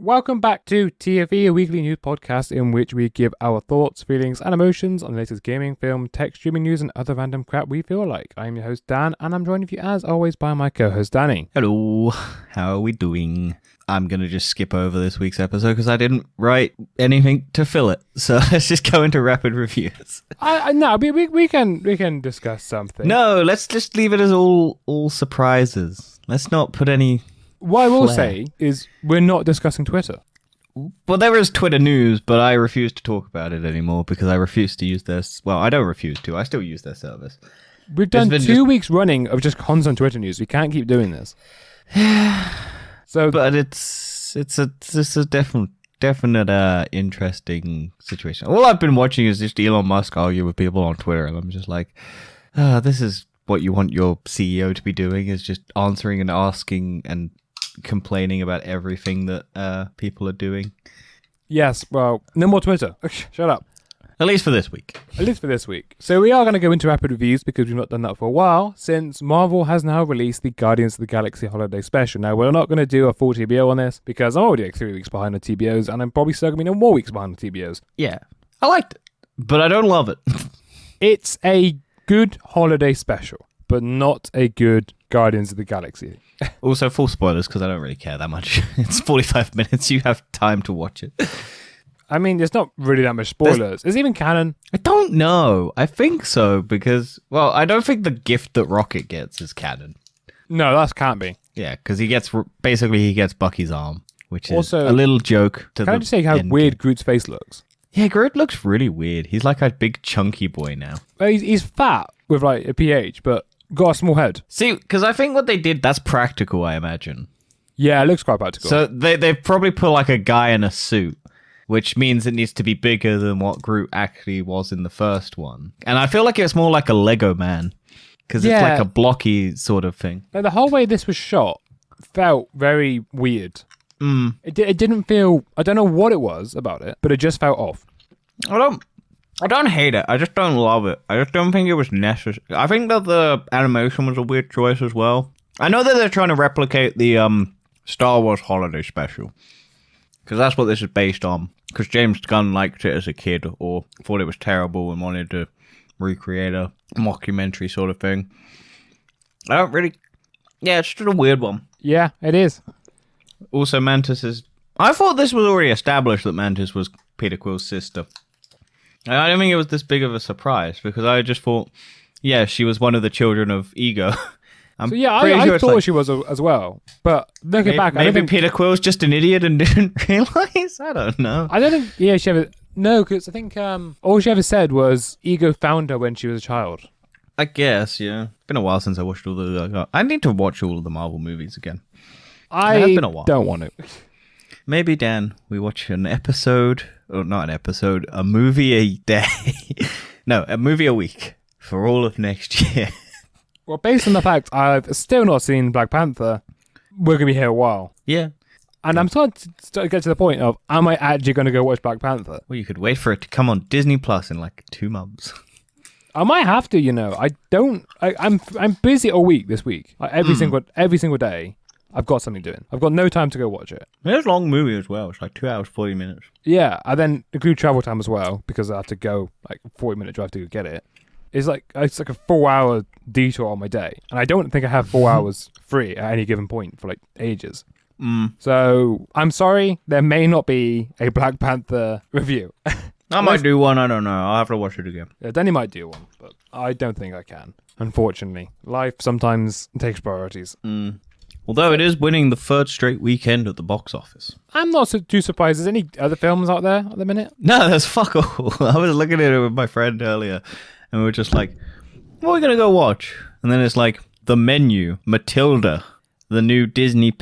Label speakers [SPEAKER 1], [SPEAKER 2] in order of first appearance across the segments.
[SPEAKER 1] Welcome back to TFE, a weekly news podcast in which we give our thoughts, feelings, and emotions on the latest gaming, film, tech, streaming news, and other random crap we feel like. I'm your host, Dan, and I'm joined with you, as always, by my co-host, Danny.
[SPEAKER 2] Hello, how are we doing? I'm going to just skip over this week's episode because I didn't write anything to fill it. So let's just go into rapid reviews.
[SPEAKER 1] No, we can discuss something.
[SPEAKER 2] No, let's just leave it as all surprises. Let's not put any...
[SPEAKER 1] What I will say is we're not discussing Twitter.
[SPEAKER 2] Well, there is Twitter news, but I refuse to talk about it anymore because I refuse to use their... Well, I don't refuse to. I still use their service.
[SPEAKER 1] We've done 2 weeks running of just constant Twitter news. We can't keep doing this.
[SPEAKER 2] But it's a definite interesting situation. All I've been watching is just Elon Musk argue with people on Twitter, and I'm just like, this is what you want your CEO to be doing, is just answering and asking and complaining about everything that people are doing.
[SPEAKER 1] Yes, well, no more Twitter. Shut up.
[SPEAKER 2] At least for this week. So we are going to go into rapid reviews because we've not done that for a while, since Marvel has now released the Guardians of the Galaxy Holiday Special. Now, we're not going to do a full TBO on this because I'm already like 3 weeks behind the TBOs, and I'm probably still going to be no more weeks behind the TBOs. Yeah, I liked it, but I don't love it.
[SPEAKER 1] It's a good holiday special, but not a good Guardians of the Galaxy.
[SPEAKER 2] Also, full spoilers because I don't really care that much. It's 45 minutes. You have time to watch it.
[SPEAKER 1] I mean, there's not really that much spoilers. Is it even canon?
[SPEAKER 2] I don't know. I think so because, well, I don't think the gift that Rocket gets is canon.
[SPEAKER 1] No, that can't be.
[SPEAKER 2] Yeah, because he gets Bucky's arm, which is
[SPEAKER 1] also
[SPEAKER 2] a little joke to
[SPEAKER 1] Can I just say how weird Groot's face looks?
[SPEAKER 2] Yeah, Groot looks really weird. He's like a big chunky boy now.
[SPEAKER 1] Well, he's fat with like a PH, but got a small head.
[SPEAKER 2] See, because I think what they did, that's practical, I imagine.
[SPEAKER 1] Yeah, it looks quite practical.
[SPEAKER 2] So they probably put like a guy in a suit, which means it needs to be bigger than what Groot actually was in the first one. And I feel like it's more like a Lego man, because it's like a blocky sort of thing.
[SPEAKER 1] Like the whole way this was shot felt very weird. It didn't feel... I don't know what it was about it, but it just felt off.
[SPEAKER 2] I don't hate it. I just don't love it. I just don't think it was necessary. I think that the animation was a weird choice as well. I know that they're trying to replicate the Star Wars Holiday Special, because that's what this is based on. Because James Gunn liked it as a kid, or thought it was terrible and wanted to recreate a mockumentary sort of thing. I don't really... Yeah, it's just a weird one.
[SPEAKER 1] Yeah, it is.
[SPEAKER 2] Also, Mantis is... I thought this was already established that Mantis was Peter Quill's sister. I don't think it was this big of a surprise, because I just thought, yeah, she was one of the children of Ego.
[SPEAKER 1] I thought she was as well. But looking back, I don't think...
[SPEAKER 2] Peter Quill's just an idiot and didn't realize? I don't know.
[SPEAKER 1] I don't think... Yeah, she ever... No, because I think all she ever said was Ego found her when she was a child.
[SPEAKER 2] I guess, yeah. It's been a while since I watched all the... I need to watch all of the Marvel movies again.
[SPEAKER 1] It has been a while. Don't want to.
[SPEAKER 2] Maybe, Dan, we watch an episode... Or not an episode, a movie a day. No, a movie a week for all of next year.
[SPEAKER 1] Well, based on the fact I've still not seen Black Panther, we're going to be here a while.
[SPEAKER 2] Yeah.
[SPEAKER 1] And I'm starting to get to the point of, am I actually going to go watch Black Panther?
[SPEAKER 2] Well, you could wait for it to come on Disney Plus in like 2 months.
[SPEAKER 1] I might have to, you know. I'm busy all week this week. Like every single day. I've got something doing. I've got no time to go watch it.
[SPEAKER 2] It's a long movie as well. It's like 2 hours, 40 minutes.
[SPEAKER 1] Yeah, and then include travel time as well, because I have to go like a 40-minute drive to go get it. It's like a 4-hour detour on my day. And I don't think I have 4 hours free at any given point for like ages. So I'm sorry, there may not be a Black Panther review.
[SPEAKER 2] I might do one, I don't know. I'll have to watch it again.
[SPEAKER 1] Yeah, Danny might do one, but I don't think I can. Unfortunately. Life sometimes takes priorities.
[SPEAKER 2] Although it is winning the 3rd straight weekend at the box office.
[SPEAKER 1] I'm not too surprised. There's any other films out there at the minute?
[SPEAKER 2] No, there's fuck all. I was looking at it with my friend earlier, and we were just like, what are we going to go watch? And then it's like, The Menu, Matilda, the new Disney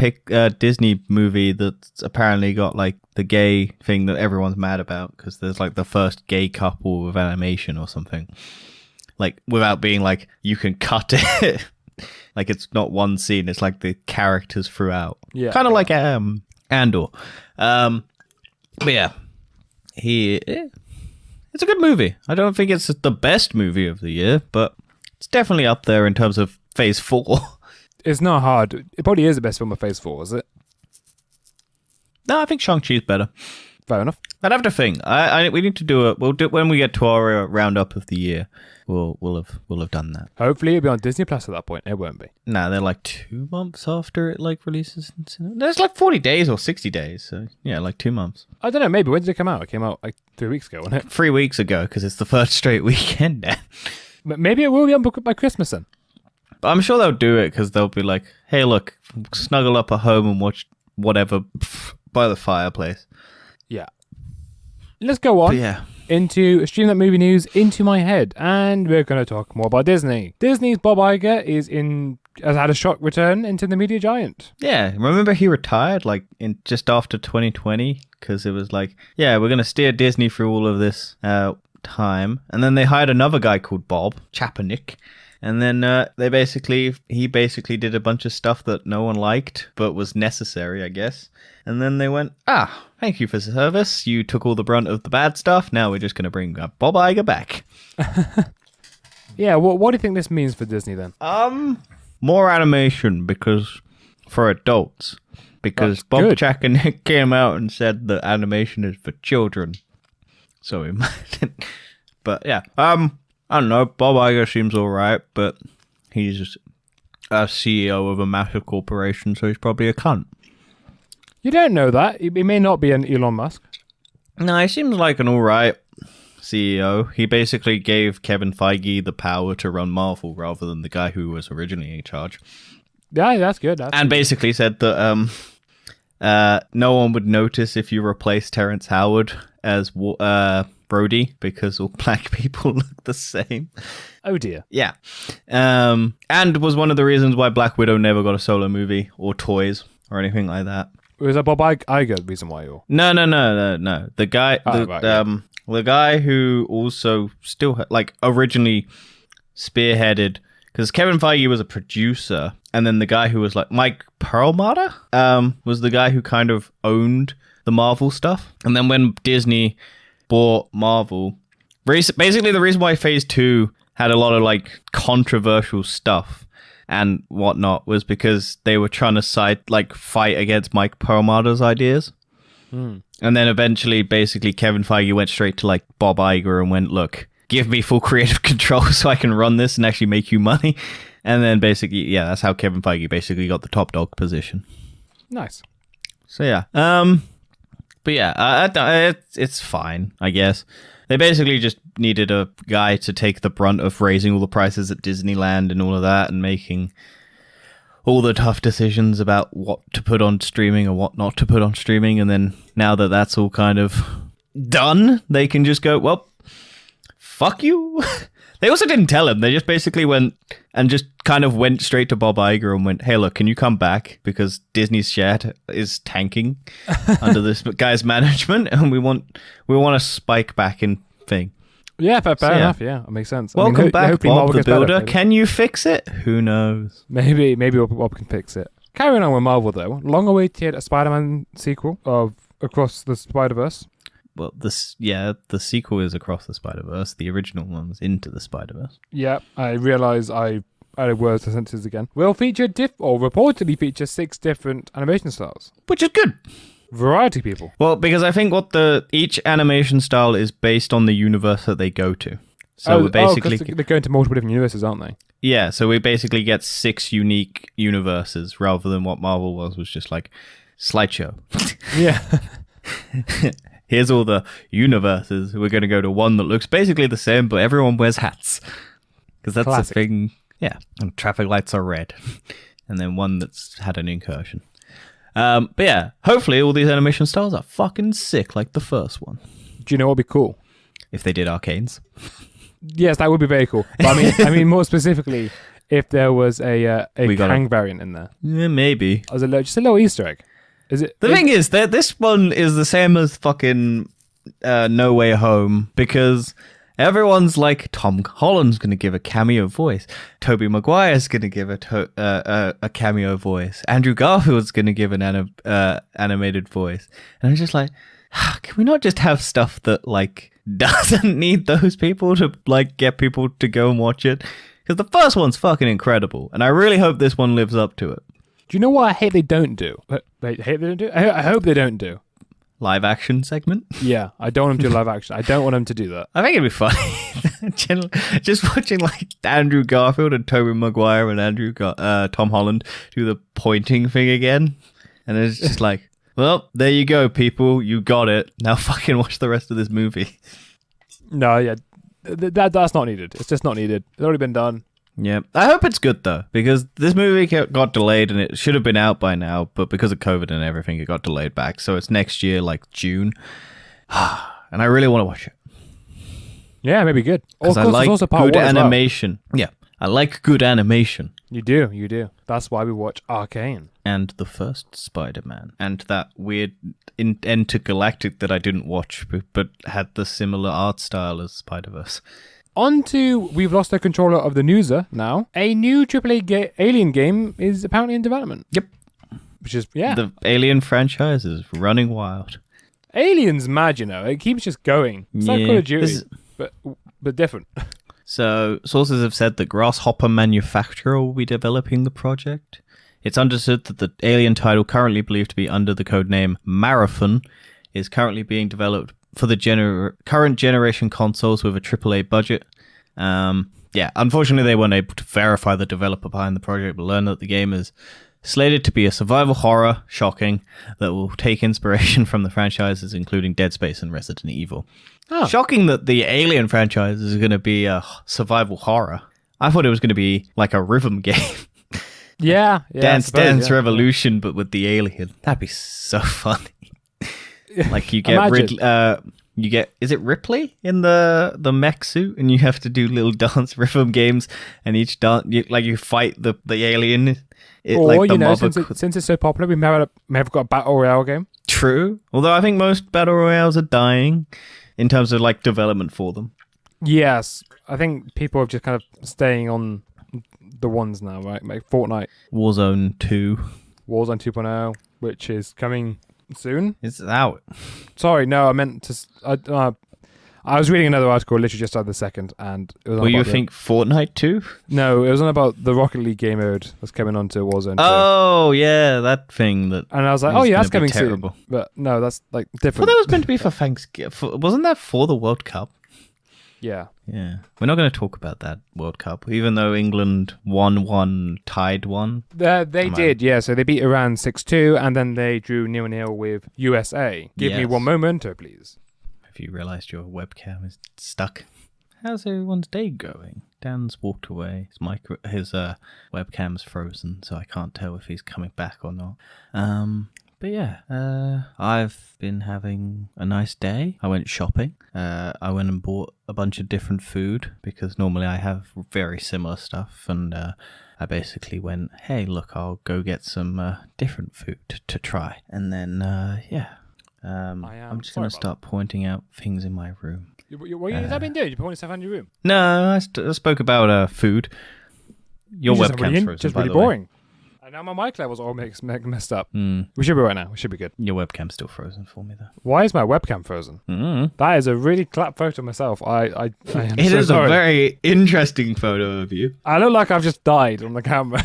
[SPEAKER 2] movie that's apparently got like the gay thing that everyone's mad about, because there's like the first gay couple with animation or something. Like, without being like, you can cut it. Like, it's not one scene, it's like the characters throughout.
[SPEAKER 1] Yeah.
[SPEAKER 2] Kind of like Andor. But yeah. It's a good movie. I don't think it's the best movie of the year, but it's definitely up there in terms of Phase 4.
[SPEAKER 1] It's not hard. It probably is the best film of Phase 4, is it?
[SPEAKER 2] No, I think Shang-Chi's better.
[SPEAKER 1] Fair enough.
[SPEAKER 2] I'd have to think. We need to do it. We'll do it when we get to our roundup of the year. We'll have done that.
[SPEAKER 1] Hopefully it'll be on Disney Plus at that point. It won't be.
[SPEAKER 2] Nah, they're like 2 months after it like releases. There's like 40 days or 60 days. So yeah, like 2 months.
[SPEAKER 1] I don't know. Maybe when did it come out? It came out like 3 weeks ago, wasn't it?
[SPEAKER 2] 3 weeks ago because it's the first straight weekend now.
[SPEAKER 1] Maybe it will be on by Christmas then.
[SPEAKER 2] But I'm sure they'll do it because they'll be like, hey, look, snuggle up at home and watch whatever by the fireplace.
[SPEAKER 1] Yeah. Let's go on.
[SPEAKER 2] But yeah.
[SPEAKER 1] Into Stream That Movie News Into My Head, and we're going to talk more about Disney. Disney's Bob Iger has had a shock return into the media giant.
[SPEAKER 2] Yeah, remember he retired like in just after 2020 because it was like, yeah, we're going to steer Disney through all of this time, and then they hired another guy called Bob Chapek. And then he basically did a bunch of stuff that no one liked, but was necessary, I guess. And then they went, thank you for the service. You took all the brunt of the bad stuff. Now we're just going to bring Bob Iger back.
[SPEAKER 1] Yeah, what do you think this means for Disney then?
[SPEAKER 2] More animation for adults. Because Bob Chapek came out and said that animation is for children. So imagine. But yeah, I don't know. Bob Iger seems all right, but he's a CEO of a massive corporation, so he's probably a cunt.
[SPEAKER 1] You don't know that. He may not be an Elon Musk.
[SPEAKER 2] No, he seems like an all right CEO. He basically gave Kevin Feige the power to run Marvel rather than the guy who was originally in charge.
[SPEAKER 1] Yeah, that's good.
[SPEAKER 2] Basically said that no one would notice if you replaced Terrence Howard as Brody because all black people look the same.
[SPEAKER 1] Oh dear.
[SPEAKER 2] Yeah. And was one of the reasons why Black Widow never got a solo movie or toys or anything like that.
[SPEAKER 1] Was that Bob Iger the reason why you're...
[SPEAKER 2] No. The guy the guy who also still originally spearheaded, because Kevin Feige was a producer, and then the guy who was like Mike Perlmutter was the guy who kind of owned the Marvel stuff. And then when Disney bought Marvel, basically the reason why Phase 2 had a lot of like controversial stuff and whatnot was because they were trying to fight against Mike Perlmutter's ideas. And then eventually basically Kevin Feige went straight to like Bob Iger and went, look, give me full creative control so I can run this and actually make you money. And then basically, yeah, that's how Kevin Feige basically got the top dog position.
[SPEAKER 1] Nice.
[SPEAKER 2] So yeah. But yeah, it's fine, I guess. They basically just needed a guy to take the brunt of raising all the prices at Disneyland and all of that and making all the tough decisions about what to put on streaming and what not to put on streaming. And then now that that's all kind of done, they can just go, well, fuck you. They also didn't tell him. They just basically went and just kind of went straight to Bob Iger and went, hey, look, can you come back? Because Disney's share is tanking under this guy's management, and we want a spike back in thing.
[SPEAKER 1] Yeah, fair enough. Yeah, that makes sense.
[SPEAKER 2] Welcome back, Bob the Builder.
[SPEAKER 1] Better,
[SPEAKER 2] can you fix it? Who knows?
[SPEAKER 1] Maybe Bob can fix it. Carrying on with Marvel, though. Long-awaited Spider-Man sequel of Across the Spider-Verse.
[SPEAKER 2] Well, the sequel is Across the Spider-Verse. The original one was Into the Spider-Verse.
[SPEAKER 1] Yeah, I realise I added words to sentences again. Will feature reportedly feature 6 different animation styles.
[SPEAKER 2] Which is good.
[SPEAKER 1] Variety, people.
[SPEAKER 2] Well, because I think each animation style is based on the universe that they go to. So basically...
[SPEAKER 1] they're going to multiple different universes, aren't they?
[SPEAKER 2] Yeah, so we basically get 6 unique universes rather than what Marvel was just like slideshow.
[SPEAKER 1] Yeah.
[SPEAKER 2] Here's all the universes. We're going to go to one that looks basically the same, but everyone wears hats. Because that's
[SPEAKER 1] Classic.
[SPEAKER 2] the thing. Yeah. And traffic lights are red. And then one that's had an incursion. But yeah, hopefully all these animation styles are fucking sick, like the first one.
[SPEAKER 1] Do you know what would be cool?
[SPEAKER 2] If they did arcanes.
[SPEAKER 1] Yes, that would be very cool. But I mean more specifically, if there was a Kang variant in there.
[SPEAKER 2] Yeah, maybe.
[SPEAKER 1] As just a little Easter egg. The
[SPEAKER 2] thing is that this one is the same as fucking No Way Home, because everyone's like, Tom Holland's going to give a cameo voice. Tobey Maguire's going to give a cameo voice. Andrew Garfield's going to give an animated voice. And I'm just like, can we not just have stuff that like doesn't need those people to like get people to go and watch it? Because the first one's fucking incredible. And I really hope this one lives up to it.
[SPEAKER 1] Do you know what I hate they don't do? I hate they don't do? I hope they don't do.
[SPEAKER 2] Live action segment?
[SPEAKER 1] Yeah, I don't want them to do live action. I don't want them to do that.
[SPEAKER 2] I think it'd be funny. Just watching like Andrew Garfield and Tobey Maguire and Tom Holland do the pointing thing again. And it's just like, well, there you go, people. You got it. Now fucking watch the rest of this movie.
[SPEAKER 1] No, yeah. That's not needed. It's just not needed. It's already been done.
[SPEAKER 2] Yeah. I hope it's good, though, because this movie got delayed and it should have been out by now, but because of COVID and everything, it got delayed back. So it's next year, like June. And I really want to watch it.
[SPEAKER 1] Yeah, maybe good.
[SPEAKER 2] Because I like good animation. Well. Yeah. I like good animation.
[SPEAKER 1] You do. That's why we watch Arcane.
[SPEAKER 2] And the first Spider-Man. And that weird Intergalactic that I didn't watch, but had the similar art style as Spider-Verse.
[SPEAKER 1] On to, we've lost the controller of the newser now. A new AAA Alien game is apparently in development.
[SPEAKER 2] Yep.
[SPEAKER 1] Which is, yeah.
[SPEAKER 2] The Alien franchise is running wild.
[SPEAKER 1] Alien's mad, you know. It keeps just going. It's like Call of Duty, but different.
[SPEAKER 2] So, sources have said that Grasshopper Manufacturer will be developing the project. It's understood that the Alien title, currently believed to be under the codename Marathon, is currently being developed for the current generation consoles with a AAA budget. Unfortunately, they weren't able to verify the developer behind the project, but learned that the game is slated to be a survival horror, shocking, that will take inspiration from the franchises, including Dead Space and Resident Evil. Oh. Shocking that the Alien franchise is going to be a survival horror. I thought it was going to be like a rhythm game.
[SPEAKER 1] Yeah.
[SPEAKER 2] Dance Revolution, but with the alien. That'd be so funny. Like you get is it Ripley in the mech suit, and you have to do little dance rhythm games, and each dance you fight the alien.
[SPEAKER 1] Since it's so popular, we may have got a battle royale game.
[SPEAKER 2] True, although I think most battle royales are dying in terms of like development for them.
[SPEAKER 1] Yes, I think people are just kind of staying on the ones now, right? Like Fortnite,
[SPEAKER 2] Warzone
[SPEAKER 1] 2.0, which is coming soon.
[SPEAKER 2] It's out.
[SPEAKER 1] Sorry, no, I meant to. I was reading another article literally just the second, and it was.
[SPEAKER 2] Well, you think Fortnite 2?
[SPEAKER 1] No, it was on about the Rocket League game mode that's coming onto Warzone 2.
[SPEAKER 2] Oh yeah, that thing that.
[SPEAKER 1] And I was like, oh yeah, that's coming soon. But no, that's like different.
[SPEAKER 2] Well, that was meant to be for Thanksgiving. Wasn't that for the World Cup?
[SPEAKER 1] Yeah.
[SPEAKER 2] Yeah. We're not going to talk about that World Cup, even though England won, tied one.
[SPEAKER 1] They did, yeah. So they beat Iran 6-2, and then they drew 0-0 with USA. Give me one moment, please.
[SPEAKER 2] Have you realised your webcam is stuck? How's everyone's day going? Dan's walked away. His webcam's frozen, so I can't tell if he's coming back or not. But yeah, I've been having a nice day. I went shopping. I went and bought a bunch of different food because normally I have very similar stuff. And I basically went, hey, look, I'll go get some different food to try. And then, I'm just going to start pointing out things in my room.
[SPEAKER 1] What have you been doing? You pointing stuff in your room?
[SPEAKER 2] No, I spoke about food. Your webcam's frozen,
[SPEAKER 1] just really boring. And now my mic levels all messed up. We should be right now. We should be good.
[SPEAKER 2] Your webcam's still frozen for me, though.
[SPEAKER 1] Why is my webcam frozen? That is a really clap photo of myself. I am
[SPEAKER 2] It
[SPEAKER 1] so
[SPEAKER 2] is
[SPEAKER 1] sorry.
[SPEAKER 2] a very interesting photo of you.
[SPEAKER 1] I look like I've just died on the camera.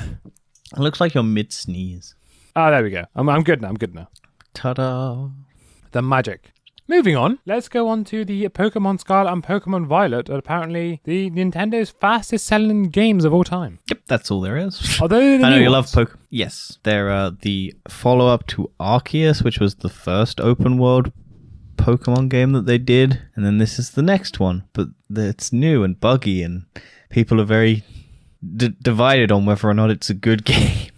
[SPEAKER 2] It looks like you're mid-sneeze.
[SPEAKER 1] Oh, there we go. I'm good now.
[SPEAKER 2] Ta-da.
[SPEAKER 1] The magic. Moving on, let's go on to the Pokemon Scarlet and Pokemon Violet, are apparently the Nintendo's fastest selling games of all time.
[SPEAKER 2] Yep, that's all there is.
[SPEAKER 1] Although I know
[SPEAKER 2] you love Pokemon. Yes, they're the follow-up to Arceus, which was the first open world Pokemon game that they did, and then this is the next one, but it's new and buggy, and people are very divided on whether or not it's a good game.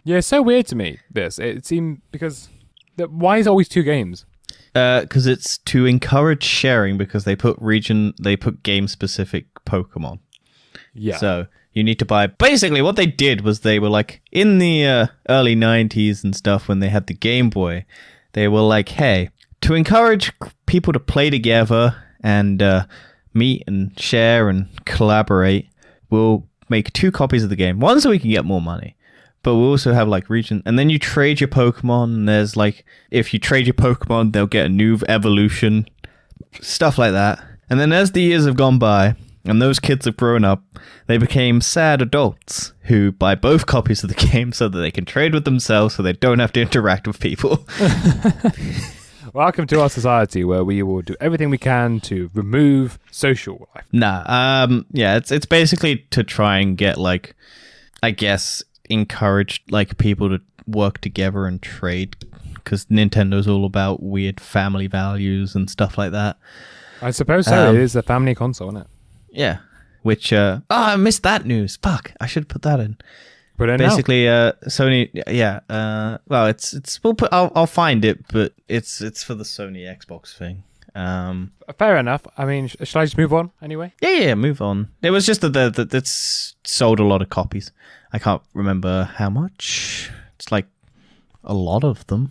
[SPEAKER 1] Yeah, it's so weird to me, this. It seemed because... Why is it always two games?
[SPEAKER 2] Because it's to encourage sharing, because they put game-specific Pokemon.
[SPEAKER 1] Yeah.
[SPEAKER 2] So you need to buy... Basically, what they did was they were like, in the early 90s and stuff, when they had the Game Boy, they were like, hey, to encourage people to play together and meet and share and collaborate, we'll make 2 copies of the game. One so we can get more money. But we also have like region, and then you trade your Pokemon, and there's like, if you trade your Pokemon, they'll get a new evolution, stuff like that. And then as the years have gone by, And those kids have grown up. They became sad adults who buy both copies of the game so that they can trade with themselves so they don't have to interact with people.
[SPEAKER 1] Welcome to our society where we will do everything we can to remove social life.
[SPEAKER 2] Yeah, it's basically to try and get, like, I guess, encourage, like, people to work together and trade, because Nintendo's all about weird family values and stuff like that.
[SPEAKER 1] I suppose so. It is a family console, isn't it?
[SPEAKER 2] Yeah, which, I missed that news. Fuck, I should put that in.
[SPEAKER 1] Put it in
[SPEAKER 2] Basically, Sony, well, I'll find it, but it's for the Sony Xbox thing.
[SPEAKER 1] Fair enough. I mean, shall I just move on anyway?
[SPEAKER 2] Yeah, move on. It was just that it's sold a lot of copies. I can't remember how much. It's like a lot of them.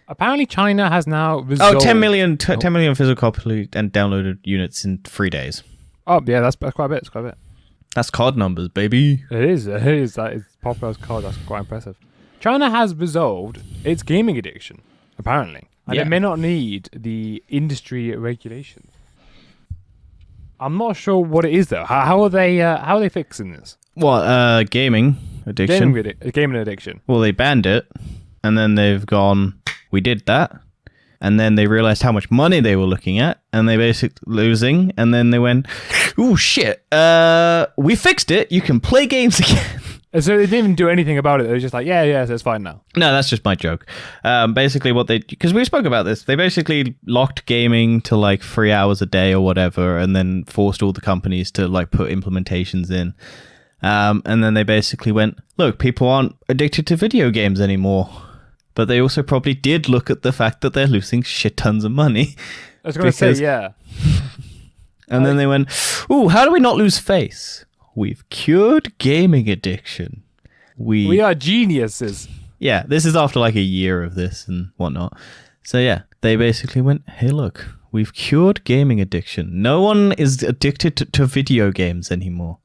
[SPEAKER 1] Apparently, China has now resolved...
[SPEAKER 2] 10 million physical copies and downloaded units in 3 days.
[SPEAKER 1] Oh, yeah, that's quite a bit. It's quite a bit.
[SPEAKER 2] That's COD numbers, baby.
[SPEAKER 1] It is. That is popular as COD. That's quite impressive. China has resolved its gaming addiction, apparently. And it may not need the industry regulations. I'm not sure what it is, though. How are they fixing this?
[SPEAKER 2] What, gaming addiction?
[SPEAKER 1] Gaming addiction.
[SPEAKER 2] Well, they banned it, and then they've gone, we did that. And then they realized how much money they were looking at, and they basically losing. And then they went, "Oh shit! We fixed it. You can play games again."
[SPEAKER 1] And so they didn't even do anything about it. They were just like, "Yeah, so it's fine now."
[SPEAKER 2] No, that's just my joke. Basically, because we spoke about this, they basically locked gaming to like 3 hours a day or whatever, and then forced all the companies to like put implementations in. And then they basically went, "Look, people aren't addicted to video games anymore." But they also probably did look at the fact that they're losing shit tons of money.
[SPEAKER 1] I was going to say, yeah.
[SPEAKER 2] And then they went, ooh, how do we not lose face? We've cured gaming addiction. We
[SPEAKER 1] are geniuses.
[SPEAKER 2] Yeah, this is after like a year of this and whatnot. So yeah, they basically went, hey, look, we've cured gaming addiction. No one is addicted to video games anymore.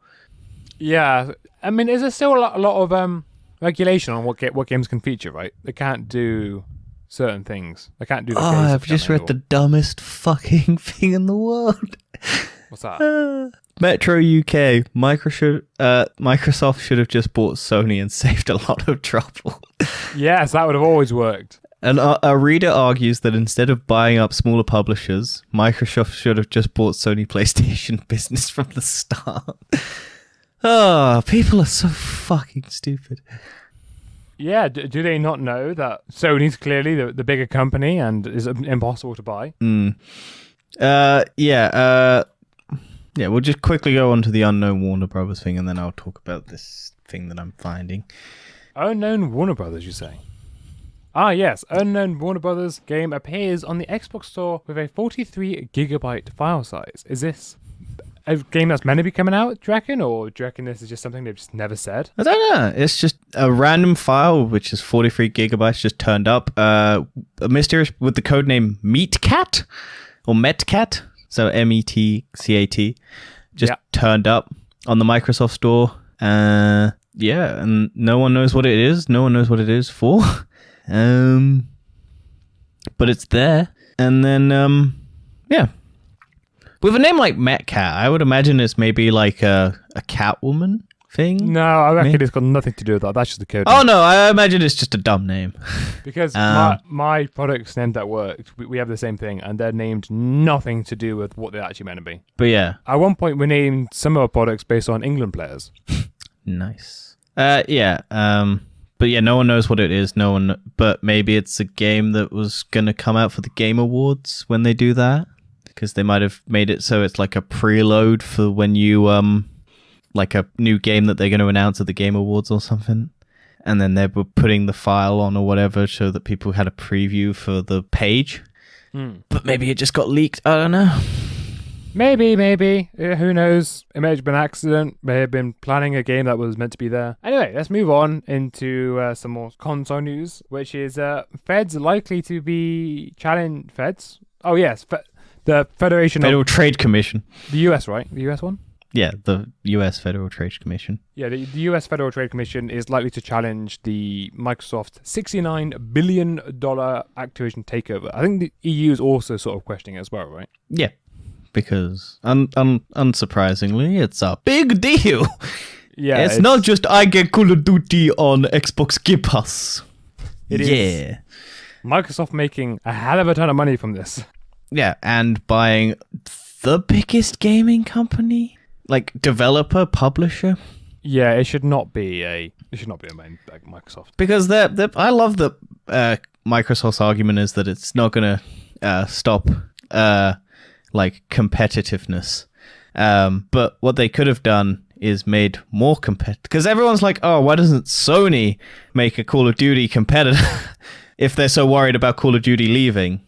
[SPEAKER 1] Yeah. I mean, is there still a lot of... regulation on what games can feature, right? They can't do certain things. They can't do the
[SPEAKER 2] I've just read the dumbest fucking thing in the world.
[SPEAKER 1] What's that?
[SPEAKER 2] Metro UK. Microsoft should have just bought Sony and saved a lot of trouble.
[SPEAKER 1] Yes, that would have always worked.
[SPEAKER 2] And a reader argues that instead of buying up smaller publishers, Microsoft should have just bought Sony PlayStation business from the start. Oh, people are so fucking stupid.
[SPEAKER 1] Yeah, do they not know that Sony's clearly the bigger company and is impossible to buy?
[SPEAKER 2] Yeah, we'll just quickly go on to the unknown Warner Brothers thing, and then I'll talk about this thing that I'm finding.
[SPEAKER 1] Unknown Warner Brothers, you say? Ah, yes. Unknown Warner Brothers game appears on the Xbox Store with a 43 gigabyte file size. Is this a game that's meant to be coming out, do you reckon? Or do you reckon this is just something they've just never said?
[SPEAKER 2] I don't know. It's just a random file, which is 43 gigabytes, just turned up. A mysterious with the codename Meatcat or Metcat, so Metcat, just turned up on the Microsoft Store. Yeah, and no one knows what it is. No one knows what it is for. But it's there. And then, yeah. With a name like Metcat, I would imagine it's maybe like a Catwoman thing.
[SPEAKER 1] No, I reckon it's got nothing to do with that. That's just the code.
[SPEAKER 2] Oh, no, I imagine it's just a dumb name.
[SPEAKER 1] Because my product's named at work, we have the same thing, and they're named nothing to do with what they're actually meant to be.
[SPEAKER 2] But yeah.
[SPEAKER 1] At one point, we named some of our products based on England players.
[SPEAKER 2] Nice. Yeah. But yeah, no one knows what it is. No one. But maybe it's a game that was going to come out for the Game Awards when they do that. Because they might have made it so it's like a preload for when you, like a new game that they're going to announce at the Game Awards or something. And then they were putting the file on or whatever so that people had a preview for the page. But maybe it just got leaked. I don't know.
[SPEAKER 1] Maybe. Who knows? It may have been an accident. May have been planning a game that was meant to be there. Anyway, let's move on into some more console news, which is Feds likely to be challenged. Feds? Oh, yes. The
[SPEAKER 2] Federal Trade Commission.
[SPEAKER 1] The US, right? The US one?
[SPEAKER 2] Yeah, the US Federal Trade Commission.
[SPEAKER 1] Yeah, the US Federal Trade Commission is likely to challenge the Microsoft $69 billion Activision takeover. I think the EU is also sort of questioning it as well, right?
[SPEAKER 2] Yeah. because unsurprisingly, it's a big deal.
[SPEAKER 1] Yeah,
[SPEAKER 2] it's not just I get Call of Duty on Xbox Game Pass.
[SPEAKER 1] It is. Microsoft making a hell of a ton of money from this.
[SPEAKER 2] Yeah, and buying the biggest gaming company, like developer, publisher.
[SPEAKER 1] Yeah, it should not be a main like Microsoft.
[SPEAKER 2] Because I love that Microsoft's argument is that it's not going to stop like competitiveness. But what they could have done is made more competitive. Because everyone's like, oh, why doesn't Sony make a Call of Duty competitor if they're so worried about Call of Duty leaving?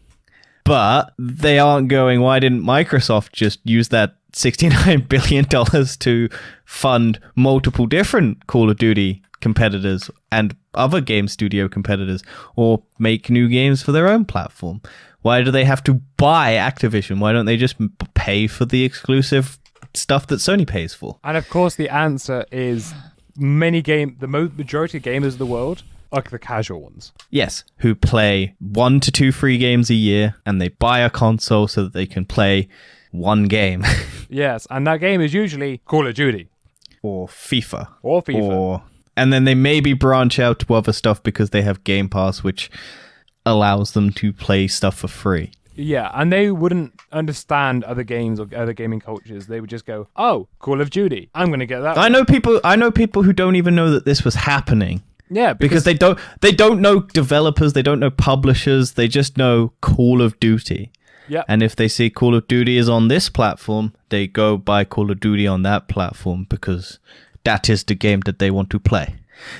[SPEAKER 2] But they aren't going, why didn't Microsoft just use that $69 billion to fund multiple different Call of Duty competitors and other game studio competitors, or make new games for their own platform? Why do they have to buy Activision? Why don't they just pay for the exclusive stuff that Sony pays for?
[SPEAKER 1] And of course the answer is the majority of gamers of the world are the casual ones.
[SPEAKER 2] Yes, who play 1 to 2 free games a year, and they buy a console so that they can play one game.
[SPEAKER 1] Yes, and that game is usually Call of Duty.
[SPEAKER 2] Or FIFA.
[SPEAKER 1] And
[SPEAKER 2] then they maybe branch out to other stuff because they have Game Pass, which allows them to play stuff for free.
[SPEAKER 1] Yeah, and they wouldn't understand other games or other gaming cultures. They would just go, oh, Call of Duty, I'm going to get that.
[SPEAKER 2] I know people who don't even know that this was happening.
[SPEAKER 1] Yeah,
[SPEAKER 2] because they don't know developers, they don't know publishers, they just know Call of Duty.
[SPEAKER 1] Yeah.
[SPEAKER 2] And if they see Call of Duty is on this platform, they go buy Call of Duty on that platform because that is the game that they want to play.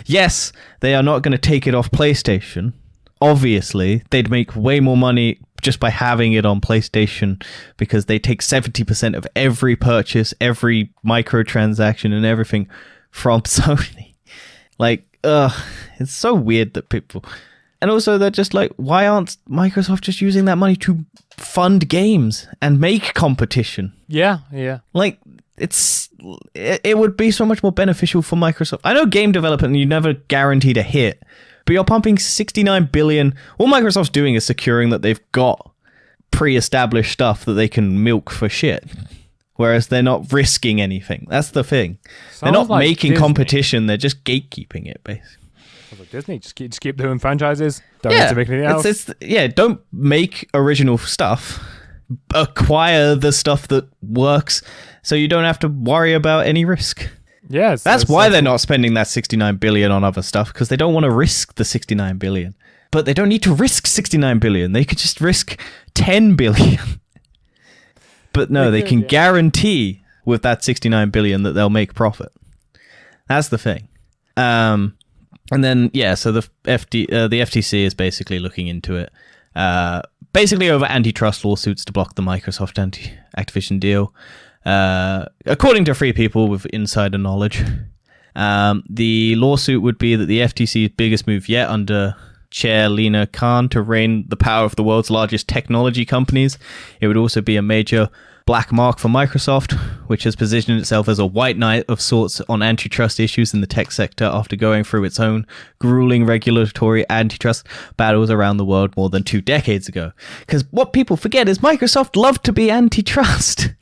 [SPEAKER 2] Yes, they are not going to take it off PlayStation. Obviously, they'd make way more money just by having it on PlayStation because they take 70% of every purchase, every microtransaction and everything from Sony. Like, it's so weird that people... And also, they're just like, why aren't Microsoft just using that money to fund games and make competition?
[SPEAKER 1] Yeah.
[SPEAKER 2] Like, it would be so much more beneficial for Microsoft. I know game development, you never guaranteed a hit, but you're pumping $69 billion. All Microsoft's doing is securing that they've got pre-established stuff that they can milk for shit. Whereas they're not risking anything. That's the thing. They're not like making Disney. Competition, they're just gatekeeping it, basically.
[SPEAKER 1] Like Disney, just keep doing franchises. Don't need to make anything else.
[SPEAKER 2] Don't make original stuff. Acquire the stuff that works, so you don't have to worry about any risk.
[SPEAKER 1] Yes,
[SPEAKER 2] that's why they're not spending that $69 billion on other stuff, because they don't want to risk the $69 billion. But they don't need to risk $69 billion. They could just risk $10 billion. But no, they can guarantee with that $69 billion that they'll make profit. That's the thing. And then, so the FTC is basically looking into it, basically over antitrust lawsuits to block the Microsoft Activision deal, according to 3 people with insider knowledge. The lawsuit would be that the FTC's biggest move yet under Chair Lina Khan to rein the power of the world's largest technology companies. It would also be a major black mark for Microsoft, which has positioned itself as a white knight of sorts on antitrust issues in the tech sector after going through its own grueling regulatory antitrust battles around the world more than 2 decades ago. Because what people forget is Microsoft loved to be antitrust.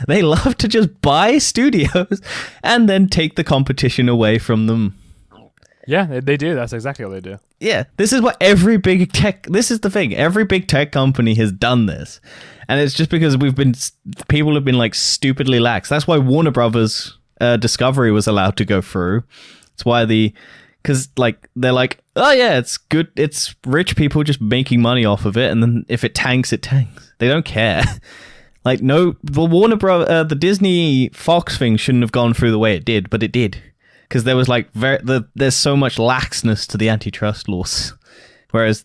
[SPEAKER 2] They love to just buy studios and then take the competition away from them.
[SPEAKER 1] Yeah, they do. That's exactly what they do.
[SPEAKER 2] Yeah, this is what every big tech... This is the thing. Every big tech company has done this. And it's just because people have been like stupidly lax. That's why Warner Brothers Discovery was allowed to go through. It's why because like they're like, oh yeah, it's good. It's rich people just making money off of it. And then if it tanks, it tanks. They don't care. Like no, the Disney Fox thing shouldn't have gone through the way it did, but it did. Because there was like there's so much laxness to the antitrust laws. Whereas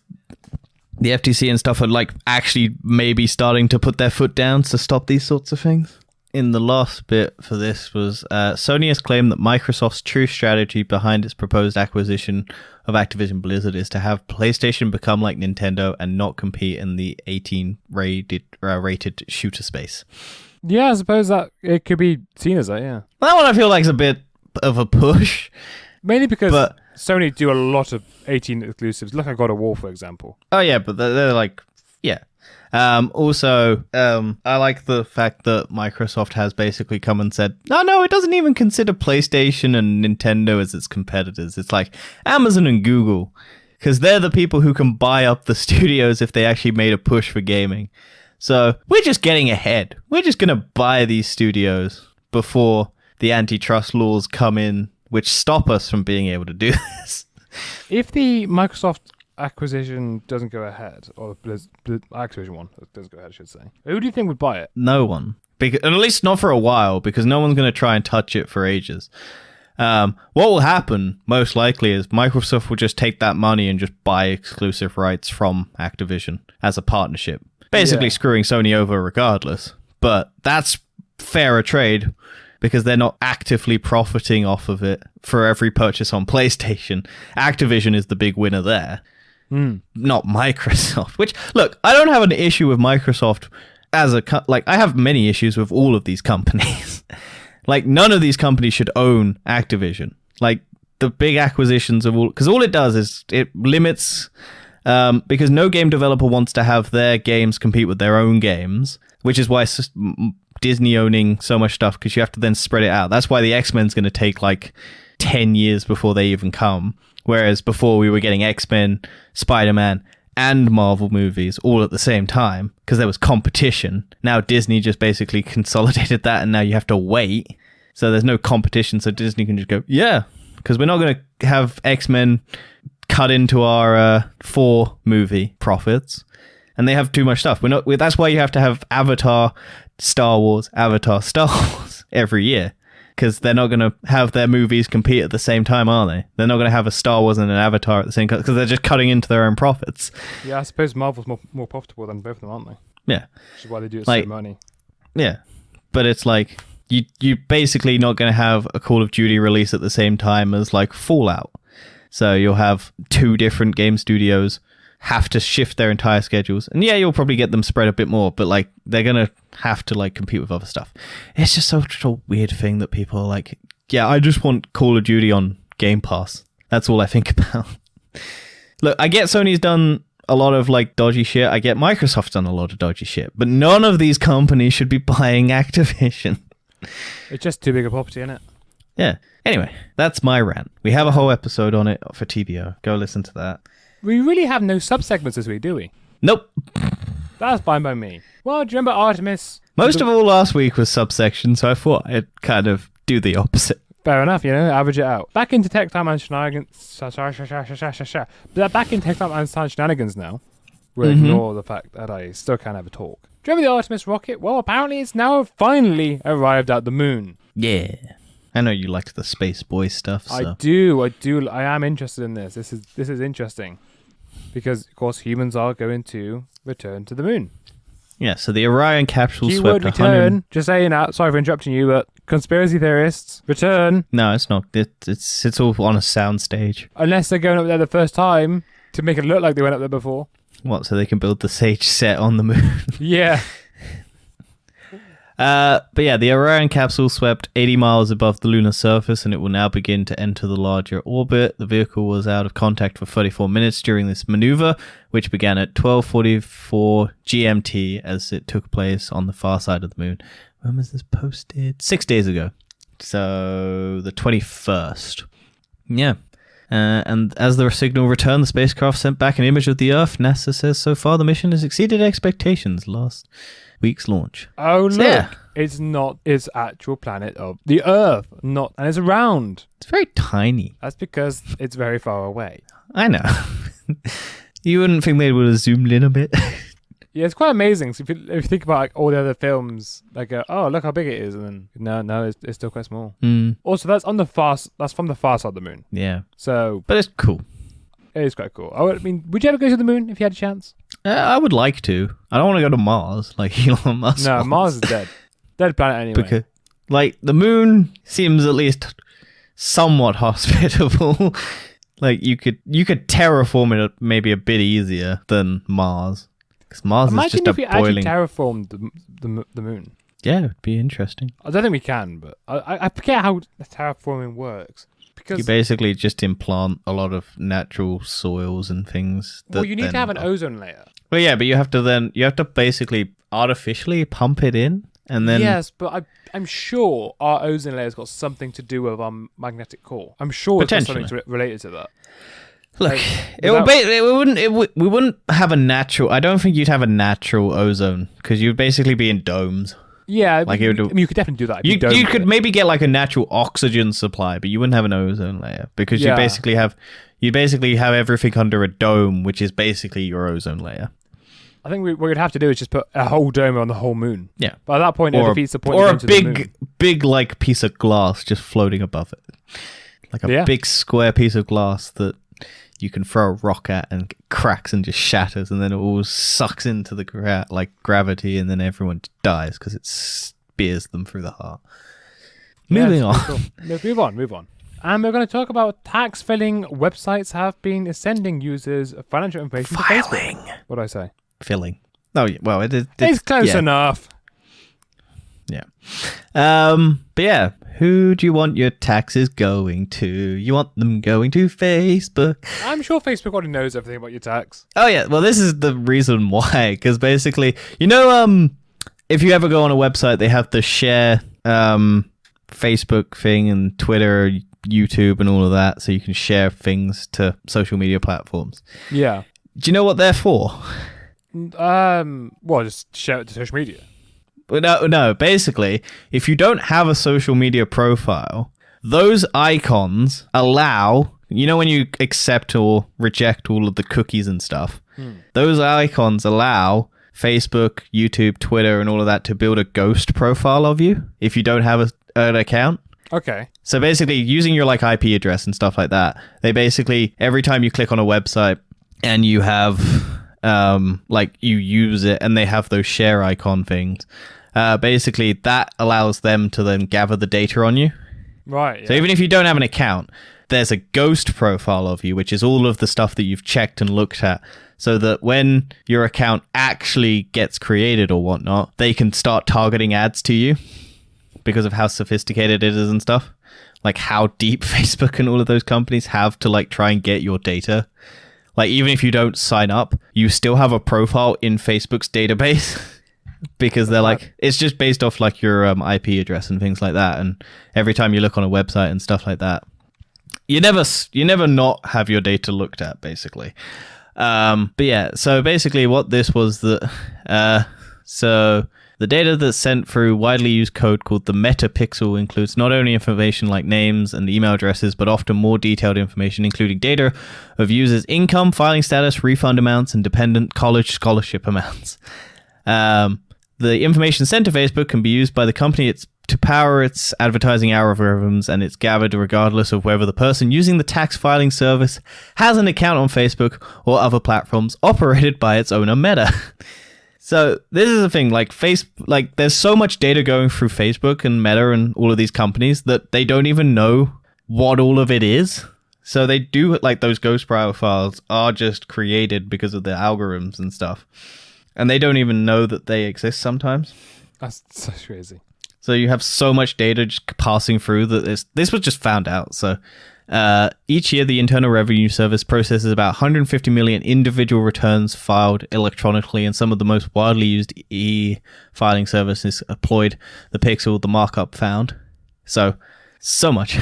[SPEAKER 2] the FTC and stuff are like actually maybe starting to put their foot down to stop these sorts of things. In the last bit for this was Sony has claimed that Microsoft's true strategy behind its proposed acquisition of Activision Blizzard is to have PlayStation become like Nintendo and not compete in the 18 rated shooter space.
[SPEAKER 1] Yeah, I suppose that it could be seen as that, yeah.
[SPEAKER 2] That one I feel like is a bit of a push.
[SPEAKER 1] Mainly because Sony do a lot of 18 exclusives. Look at God of War, for example.
[SPEAKER 2] Oh yeah, but they're like, yeah. Also, I like the fact that Microsoft has basically come and said, no, it doesn't even consider PlayStation and Nintendo as its competitors. It's like Amazon and Google, because they're the people who can buy up the studios if they actually made a push for gaming. So we're just getting ahead. We're just going to buy these studios before the antitrust laws come in, which stop us from being able to do this.
[SPEAKER 1] If the Microsoft acquisition doesn't go ahead, or the Activision one doesn't go ahead, I should say, who do you think would buy it?
[SPEAKER 2] No one. At least not for a while, because no one's going to try and touch it for ages. What will happen, most likely, is Microsoft will just take that money and just buy exclusive rights from Activision as a partnership. Basically screwing Sony over regardless. But that's fairer trade, because they're not actively profiting off of it for every purchase on PlayStation. Activision is the big winner there. Not Microsoft. Which, look, I don't have an issue with Microsoft as a I have many issues with all of these companies. Like, none of these companies should own Activision. Like, the big acquisitions of all, because all it does is it limits, because no game developer wants to have their games compete with their own games, which is why Disney owning so much stuff, because you have to then spread it out. That's why the X-Men's going to take like 10 years before they even come. Whereas before we were getting X-Men, Spider-Man, and Marvel movies all at the same time because there was competition. Now Disney just basically consolidated that, and now you have to wait. So there's no competition, so Disney can just go, yeah, because we're not going to have X-Men cut into our 4 movie profits, and they have too much stuff. That's why you have to have Avatar, Star Wars every year. Because they're not going to have their movies compete at the same time, are they? They're not going to have a Star Wars and an Avatar at the same time, because they're just cutting into their own profits.
[SPEAKER 1] Yeah, I suppose Marvel's more profitable than both of them, aren't they?
[SPEAKER 2] Yeah.
[SPEAKER 1] Which is why they do it so money.
[SPEAKER 2] Yeah. But it's like, you're basically not going to have a Call of Duty release at the same time as like Fallout. So you'll have 2 different game studios have to shift their entire schedules. And yeah, you'll probably get them spread a bit more, but like they're going to have to like compete with other stuff. It's just such a weird thing that people are like, yeah, I just want Call of Duty on Game Pass. That's all I think about. Look, I get Sony's done a lot of like dodgy shit. I get Microsoft's done a lot of dodgy shit, but none of these companies should be buying Activision.
[SPEAKER 1] It's just too big a property, isn't it?
[SPEAKER 2] Yeah. Anyway, that's my rant. We have a whole episode on it for TBO. Go listen to that.
[SPEAKER 1] We really have no subsegments this week, do we?
[SPEAKER 2] Nope.
[SPEAKER 1] That's fine by me. Well, do you remember Artemis?
[SPEAKER 2] Most of all last week was subsection, so I thought I'd kind of do the opposite.
[SPEAKER 1] Fair enough, average it out. Back into tech time and shenanigans. Back in tech time and shenanigans now. We'll ignore the fact that I still can't have a talk. Do you remember the Artemis rocket? Well, apparently it's now finally arrived at the moon.
[SPEAKER 2] Yeah. I know you liked the Space Boy stuff. So.
[SPEAKER 1] I do. I am interested in this. This is interesting. Because, of course, humans are going to return to the moon.
[SPEAKER 2] Yeah, so the Orion capsule
[SPEAKER 1] Keyword
[SPEAKER 2] swept
[SPEAKER 1] return. Just saying that. Sorry for interrupting you, but conspiracy theorists, return.
[SPEAKER 2] No, it's not. It's all on a soundstage.
[SPEAKER 1] Unless they're going up there the first time to make it look like they went up there before.
[SPEAKER 2] What, so they can build the Sage set on the moon?
[SPEAKER 1] Yeah.
[SPEAKER 2] But yeah, the Orion capsule swept 80 miles above the lunar surface, and it will now begin to enter the larger orbit. The vehicle was out of contact for 34 minutes during this maneuver, which began at 12:44 GMT as it took place on the far side of the moon. When was this posted? 6 days ago. So the 21st. Yeah. And as the signal returned, the spacecraft sent back an image of the Earth. NASA says so far the mission has exceeded expectations last week's launch.
[SPEAKER 1] Oh, look. Yeah. It's not its actual planet of the Earth. And it's round.
[SPEAKER 2] It's very tiny.
[SPEAKER 1] That's because it's very far away.
[SPEAKER 2] I know. You wouldn't think they would have zoomed in a bit?
[SPEAKER 1] Yeah, it's quite amazing. So if you think about like all the other films, like oh look how big it is, and then no, it's still quite small. Also, that's from the far side of the moon.
[SPEAKER 2] Yeah.
[SPEAKER 1] So,
[SPEAKER 2] but it's cool.
[SPEAKER 1] It is quite cool. I mean, would you ever go to the moon if you had a chance?
[SPEAKER 2] I would like to. I don't want to go to Mars like Elon Musk.
[SPEAKER 1] No, Mars is dead. Dead planet anyway.
[SPEAKER 2] Because, like, the moon seems at least somewhat hospitable. Like you could terraform it maybe a bit easier than Mars. Because Mars is just a boiling... Imagine if
[SPEAKER 1] we actually terraformed the moon.
[SPEAKER 2] Yeah, it would be interesting.
[SPEAKER 1] I don't think we can, but I forget how terraforming works. Because
[SPEAKER 2] you basically just implant a lot of natural soils and things.
[SPEAKER 1] Well, you need to have an ozone layer.
[SPEAKER 2] Well, yeah, but you have to basically artificially pump it in, and then
[SPEAKER 1] Yes, but I'm sure our ozone layer's got something to do with our magnetic core. I'm sure it's got something related to that.
[SPEAKER 2] Look,
[SPEAKER 1] Like,
[SPEAKER 2] we wouldn't have a natural. I don't think you'd have a natural ozone because you'd basically be in domes.
[SPEAKER 1] Yeah,
[SPEAKER 2] Like
[SPEAKER 1] I mean, you could definitely do that.
[SPEAKER 2] You could maybe get like a natural oxygen supply, but you wouldn't have an ozone layer because you basically have everything under a dome, which is basically your ozone layer.
[SPEAKER 1] I think what we'd have to do is just put a whole dome on the whole moon.
[SPEAKER 2] Yeah.
[SPEAKER 1] But at that point, it defeats the point.
[SPEAKER 2] Or
[SPEAKER 1] of
[SPEAKER 2] a
[SPEAKER 1] going to the moon.
[SPEAKER 2] big like piece of glass just floating above it, like a big square piece of glass that you can throw a rock at and it cracks and just shatters, and then it all sucks into the gravity, and then everyone dies because it spears them through the heart. Moving on.
[SPEAKER 1] Cool. Move on. And we're going to talk about tax filing websites have been sending users financial information to Facebook. What did I say?
[SPEAKER 2] Filling. Oh, well,
[SPEAKER 1] it's close enough.
[SPEAKER 2] Yeah. But yeah, who do you want your taxes going to? You want them going to Facebook?
[SPEAKER 1] I'm sure Facebook already knows everything about your tax.
[SPEAKER 2] Oh yeah, well this is the reason why, because basically, if you ever go on a website, they have the share Facebook thing and Twitter, YouTube and all of that, so you can share things to social media platforms.
[SPEAKER 1] Yeah.
[SPEAKER 2] Do you know what they're for?
[SPEAKER 1] Well, just share it to social media.
[SPEAKER 2] No, basically, if you don't have a social media profile, those icons allow, when you accept or reject all of the cookies and stuff, those icons allow Facebook, YouTube, Twitter, and all of that to build a ghost profile of you if you don't have an account.
[SPEAKER 1] Okay.
[SPEAKER 2] So basically, using your IP address and stuff like that, they basically, every time you click on a website and you have, you use it and they have those share icon things, basically that allows them to then gather the data on you.
[SPEAKER 1] Right. Yeah.
[SPEAKER 2] So even if you don't have an account, there's a ghost profile of you, which is all of the stuff that you've checked and looked at, so that when your account actually gets created or whatnot, they can start targeting ads to you because of how sophisticated it is and stuff. Like how deep Facebook and all of those companies have to try and get your data. Like even if you don't sign up, you still have a profile in Facebook's database. Because they're it's just based off your IP address and things like that, and every time you look on a website and stuff like that, you never not have your data looked at, basically. But yeah, so basically what this was so the data that's sent through widely used code called the metapixel includes not only information like names and email addresses, but often more detailed information, including data of users' income, filing status, refund amounts, and dependent college scholarship amounts. The information sent to Facebook can be used by the company to power its advertising algorithms, and it's gathered regardless of whether the person using the tax filing service has an account on Facebook or other platforms operated by its owner, Meta. So this is the thing, there's so much data going through Facebook and Meta and all of these companies that they don't even know what all of it is. So they do, those ghost profiles are just created because of the algorithms and stuff. And they don't even know that they exist sometimes.
[SPEAKER 1] That's so crazy.
[SPEAKER 2] So you have so much data just passing through that this was just found out. So each year, the Internal Revenue Service processes about 150 million individual returns filed electronically, and some of the most widely used e-filing services employed the pixel, the markup found. So much.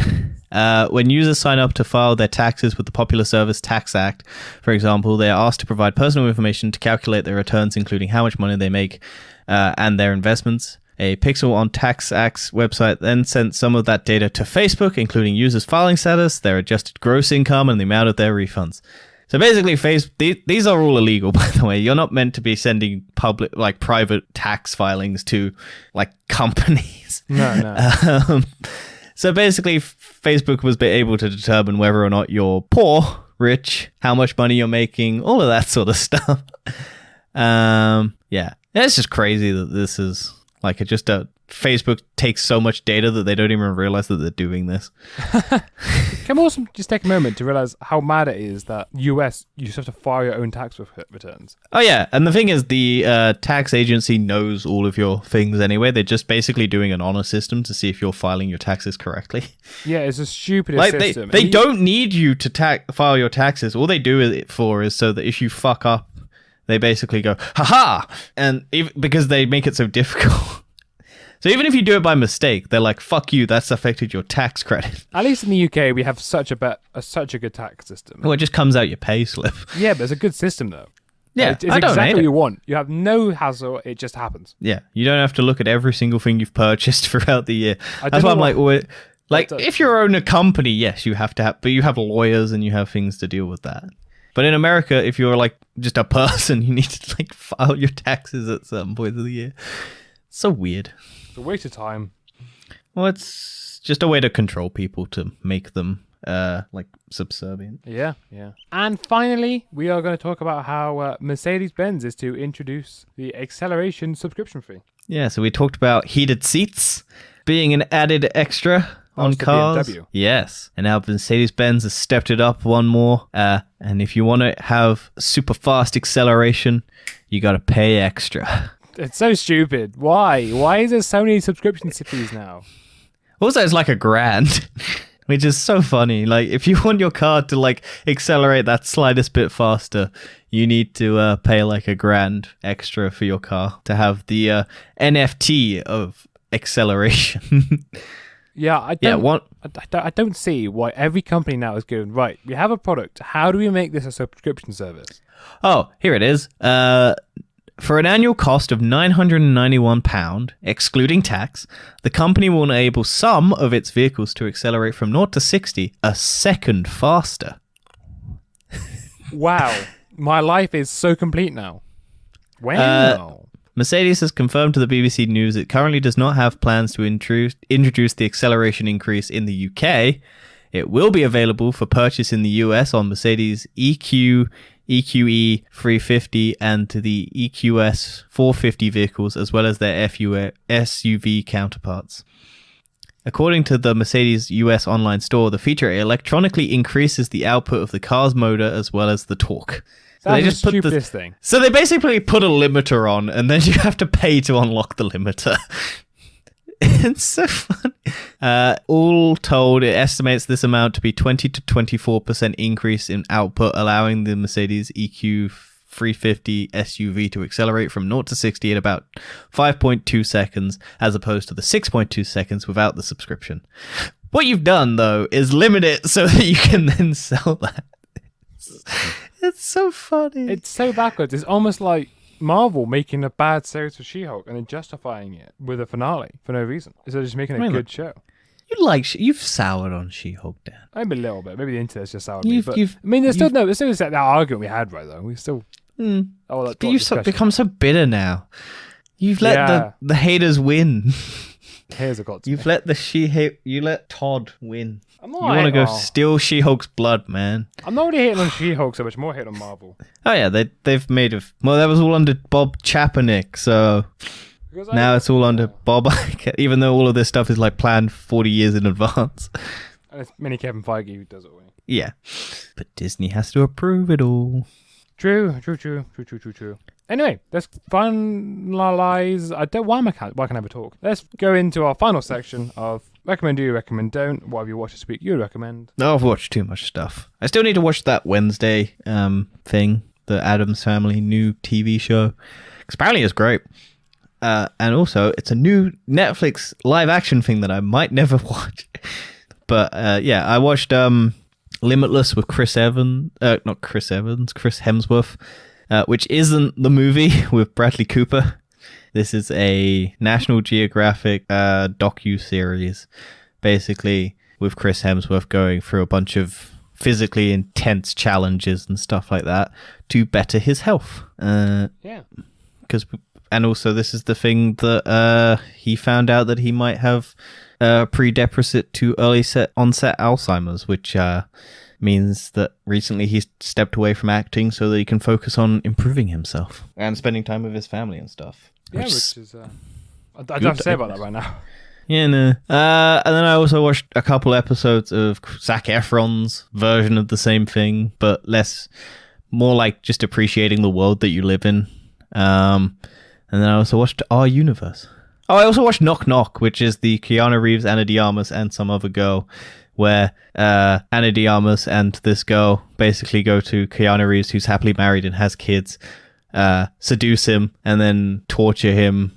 [SPEAKER 2] When users sign up to file their taxes with the popular service Tax Act, for example, they are asked to provide personal information to calculate their returns, including how much money they make and their investments. A pixel on Tax Act's website then sent some of that data to Facebook, including users' filing status, their adjusted gross income, and the amount of their refunds. So basically, these are all illegal, by the way. You're not meant to be sending private tax filings to companies.
[SPEAKER 1] No.
[SPEAKER 2] So basically, Facebook was able to determine whether or not you're poor, rich, how much money you're making, all of that sort of stuff. Yeah, it's just crazy that this is Facebook takes so much data that they don't even realize that they're doing this.
[SPEAKER 1] Can we also just take a moment to realize how mad it is that US, you just have to file your own tax returns?
[SPEAKER 2] Oh yeah, and the thing is, the tax agency knows all of your things anyway. They're just basically doing an honor system to see if you're filing your taxes correctly.
[SPEAKER 1] Yeah, it's a stupidest system.
[SPEAKER 2] They don't need you to file your taxes. All they do it for is so that if you fuck up they basically go, haha! And because they make it so difficult. So even if you do it by mistake, they're like, fuck you, that's affected your tax credit.
[SPEAKER 1] At least in the UK, we have such a good tax system.
[SPEAKER 2] Well, it just comes out your pay slip.
[SPEAKER 1] Yeah, but it's a good system, though.
[SPEAKER 2] Yeah,
[SPEAKER 1] it's exactly what you want. You have no hassle. It just happens.
[SPEAKER 2] Yeah, you don't have to look at every single thing you've purchased throughout the year. That's why I'm like, if you own a company, yes, you have to have, but you have lawyers and you have things to deal with that. But in America, if you're like just a person, you need to like file your taxes at certain points of the year. It's so weird.
[SPEAKER 1] It's a waste of time.
[SPEAKER 2] Well, it's just a way to control people to make them like subservient.
[SPEAKER 1] Yeah. And finally, we are going to talk about how Mercedes-Benz is to introduce the acceleration subscription fee.
[SPEAKER 2] Yeah, so we talked about heated seats being an added extra on cars.
[SPEAKER 1] BMW.
[SPEAKER 2] Yes. And now Mercedes-Benz has stepped it up one more. And if you want to have super fast acceleration, you got to pay extra.
[SPEAKER 1] It's so stupid. Why? Why is there so many subscription fees now?
[SPEAKER 2] Also, it's like $1,000, which is so funny. Like, if you want your car to like accelerate that slightest bit faster, you need to pay like $1,000 extra for your car to have the NFT of acceleration.
[SPEAKER 1] Yeah, I don't see why every company now is going, right, we have a product. How do we make this a subscription service?
[SPEAKER 2] Oh, here it is. For an annual cost of £991, excluding tax, the company will enable some of its vehicles to accelerate from 0 to 60 a second faster.
[SPEAKER 1] Wow. My life is so complete now. Wow.
[SPEAKER 2] Mercedes has confirmed to the BBC News it currently does not have plans to introduce the acceleration increase in the UK. It will be available for purchase in the US on Mercedes EQ, EQE 350 and the EQS 450 vehicles, as well as their SUV counterparts. According to the Mercedes US online store, the feature electronically increases the output of the car's motor as well as the torque.
[SPEAKER 1] That's the stupidest thing.
[SPEAKER 2] So they basically put a limiter on, and then you have to pay to unlock the limiter. It's so funny. All told, it estimates this amount to be 20 to 24% increase in output, allowing the Mercedes EQ 350 SUV to accelerate from 0 to 60 in about 5.2 seconds, as opposed to the 6.2 seconds without the subscription. What you've done, though, is limit it so that you can then sell that. It's so funny.
[SPEAKER 1] It's so backwards. It's almost like Marvel making a bad series for She-Hulk and then justifying it with a finale for no reason. Instead of just making a good show.
[SPEAKER 2] You've soured on She-Hulk, Dan.
[SPEAKER 1] Maybe a little bit. Maybe the internet's just soured me. But, I mean, there's still that argument we had, right, though. We still...
[SPEAKER 2] But you've become so bitter now. You've let the haters win.
[SPEAKER 1] Haters have got to
[SPEAKER 2] You've
[SPEAKER 1] me.
[SPEAKER 2] You let Todd win.
[SPEAKER 1] I'm not
[SPEAKER 2] You want to go steal She-Hulk's blood, man.
[SPEAKER 1] I'm not really hating on She-Hulk so much, more hating on Marvel.
[SPEAKER 2] Oh yeah, they've made that was all under Bob Chapek, so now it's all under Bob Iger, even though all of this stuff is like planned 40 years in advance.
[SPEAKER 1] And it's mini Kevin Feige who does it all.
[SPEAKER 2] Yeah, but Disney has to approve it all.
[SPEAKER 1] True. Anyway, let's finalize. Why can I ever talk? Let's go into our final section of recommend do, recommend don't. What have you watched this week you recommend?
[SPEAKER 2] No, I've watched too much stuff. I still need to watch that Wednesday thing, the Addams Family new TV show. 'Cause apparently it's great. And also, it's a new Netflix live action thing that I might never watch. But yeah, I watched Limitless with Chris Hemsworth, which isn't the movie with Bradley Cooper. This is a National Geographic docu-series, basically with Chris Hemsworth going through a bunch of physically intense challenges and stuff like that to better his health.
[SPEAKER 1] Yeah.
[SPEAKER 2] And also this is the thing that he found out that he might have predeposit to early onset Alzheimer's, which means that recently he's stepped away from acting so that he can focus on improving himself and spending time with his family and stuff.
[SPEAKER 1] Yeah, which is I don't have to say about that right now.
[SPEAKER 2] Yeah, no. And then I also watched a couple episodes of Zac Efron's version of the same thing, but more like just appreciating the world that you live in. And then I also watched Our Universe. Oh, I also watched Knock Knock, which is the Keanu Reeves, Ana de Armas, and some other girl, where Ana de Armas and this girl basically go to Keanu Reeves, who's happily married and has kids, seduce him, and then torture him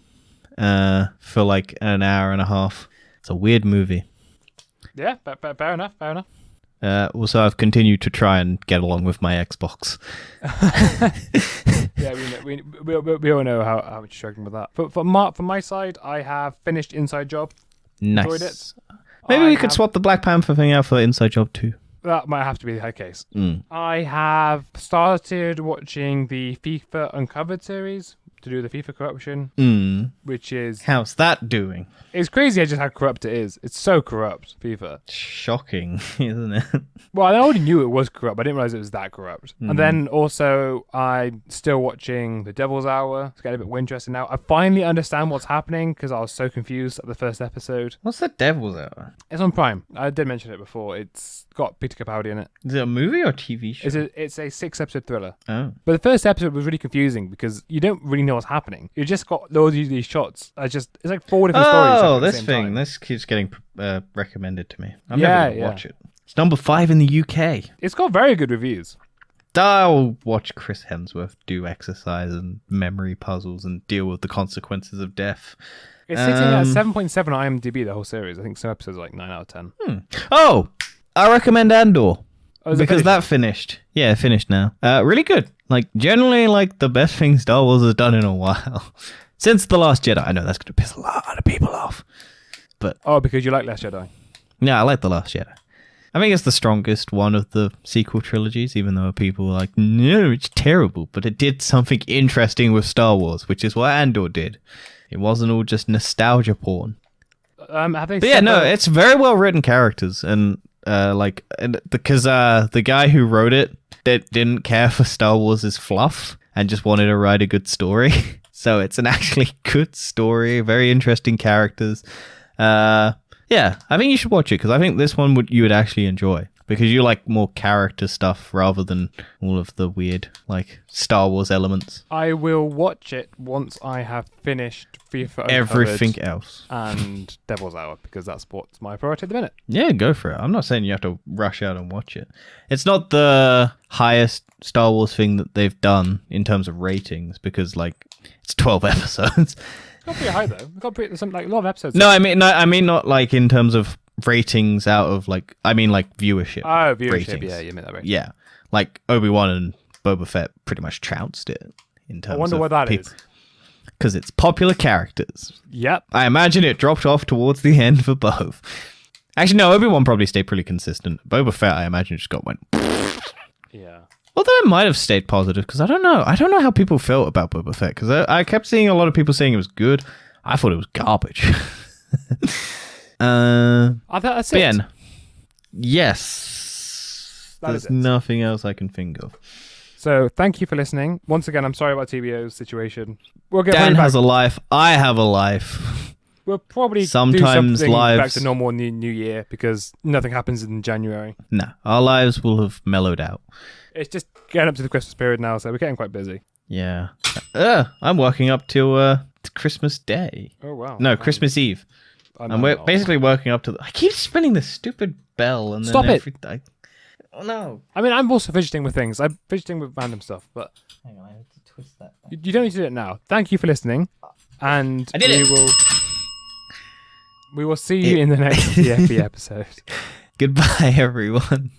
[SPEAKER 2] for like an hour and a half. It's a weird movie.
[SPEAKER 1] Yeah, fair enough.
[SPEAKER 2] Also, I've continued to try and get along with my Xbox.
[SPEAKER 1] Yeah, we all know how much you're struggling with that. But from my side, I have finished Inside Job. Enjoyed
[SPEAKER 2] Nice.
[SPEAKER 1] it.
[SPEAKER 2] Maybe we could swap the Black Panther thing out for Inside Job 2.
[SPEAKER 1] That might have to be the case.
[SPEAKER 2] Mm.
[SPEAKER 1] I have started watching the FIFA Uncovered series to do with the FIFA corruption, which is...
[SPEAKER 2] How's that doing?
[SPEAKER 1] It's crazy just how corrupt it is. It's so corrupt, FIFA.
[SPEAKER 2] Shocking, isn't it?
[SPEAKER 1] Well, I already knew it was corrupt, but I didn't realize it was that corrupt. And then also, I'm still watching The Devil's Hour. It's getting a bit more interesting now. I finally understand what's happening because I was so confused at the first episode.
[SPEAKER 2] What's the Devil's Hour?
[SPEAKER 1] It's on Prime. I did mention it before. It's got Peter Capaldi in it.
[SPEAKER 2] Is it a movie or a TV show?
[SPEAKER 1] It's a 6-episode thriller.
[SPEAKER 2] Oh.
[SPEAKER 1] But the first episode was really confusing because you don't really know what's happening. You just got loads of these shots. It's like 4 different stories.
[SPEAKER 2] Oh, this thing. This keeps getting recommended to me. I'm
[SPEAKER 1] Yeah,
[SPEAKER 2] never going to watch it. It's number 5 in the UK.
[SPEAKER 1] It's got very good reviews.
[SPEAKER 2] I'll watch Chris Hemsworth do exercise and memory puzzles and deal with the consequences of death.
[SPEAKER 1] It's sitting at 7.7 on IMDb, the whole series. I think some episodes are like 9 out of 10.
[SPEAKER 2] Oh, I recommend Andor.
[SPEAKER 1] Oh,
[SPEAKER 2] Because that finished. Yeah, it finished now. Really good. Like, generally, like, the best thing Star Wars has done in a while. Since The Last Jedi. I know that's going to piss a lot of people off. But
[SPEAKER 1] Oh, because you like Last Jedi.
[SPEAKER 2] yeah, I like The Last Jedi. I think it's the strongest one of the sequel trilogies, even though people are like, no, it's terrible. But it did something interesting with Star Wars, which is what Andor did. It wasn't all just nostalgia porn.
[SPEAKER 1] Have they
[SPEAKER 2] But yeah, no, it's very well written characters. And because the guy who wrote it didn't care for Star Wars' fluff and just wanted to write a good story. So it's an actually good story, very interesting characters. Yeah, I think you should watch it because I think this one you would actually enjoy because you like more character stuff rather than all of the weird like Star Wars elements.
[SPEAKER 1] I will watch it once I have finished FIFA Uncovered
[SPEAKER 2] Everything else.
[SPEAKER 1] and Devil's Hour because that's what's my priority at the minute.
[SPEAKER 2] Yeah, go for it. I'm not saying you have to rush out and watch it. It's not the highest Star Wars thing that they've done in terms of ratings because like it's 12 episodes.
[SPEAKER 1] It's got pretty high though. It's got a lot of episodes.
[SPEAKER 2] No, I mean not like in terms of ratings out of like I mean like viewership.
[SPEAKER 1] Oh, viewership.
[SPEAKER 2] ratings.
[SPEAKER 1] Yeah, you meant that right.
[SPEAKER 2] Yeah, like Obi-Wan and Boba Fett pretty much trounced it in terms.
[SPEAKER 1] I wonder
[SPEAKER 2] of
[SPEAKER 1] what that is.
[SPEAKER 2] Because it's popular characters.
[SPEAKER 1] Yep.
[SPEAKER 2] I imagine it dropped off towards the end for both. Actually, no, Obi-Wan probably stayed pretty went. Boba Fett, I imagine, just went.
[SPEAKER 1] Yeah.
[SPEAKER 2] Although it might have stayed positive because I don't know how people felt about Boba Fett because I kept seeing a lot of people saying it was good. I thought it was garbage.
[SPEAKER 1] I thought that's it.
[SPEAKER 2] Ben, yes, there's nothing else I can think of.
[SPEAKER 1] So thank you for listening. Once again, I'm sorry about TBO's situation. We'll get
[SPEAKER 2] Dan
[SPEAKER 1] back.
[SPEAKER 2] has a life. I have a life.
[SPEAKER 1] We'll probably
[SPEAKER 2] Sometimes
[SPEAKER 1] do something
[SPEAKER 2] lives
[SPEAKER 1] back to normal New Year because nothing happens in January.
[SPEAKER 2] No, our lives will have mellowed out.
[SPEAKER 1] It's just getting up to the Christmas period now, so we're getting quite busy.
[SPEAKER 2] Yeah. I'm working up to Christmas Day.
[SPEAKER 1] Oh, wow.
[SPEAKER 2] No, Christmas Eve. And we're basically working up to... I keep spinning this stupid bell and
[SPEAKER 1] Stop
[SPEAKER 2] then...
[SPEAKER 1] it!
[SPEAKER 2] Oh, no.
[SPEAKER 1] I mean, I'm also fidgeting with things. I'm fidgeting with random stuff, but...
[SPEAKER 2] Hang on, I have to twist that back.
[SPEAKER 1] You don't need to do it now. Thank you for listening. And
[SPEAKER 2] I did it!
[SPEAKER 1] We will see you in the next TFB episode.
[SPEAKER 2] Goodbye, everyone.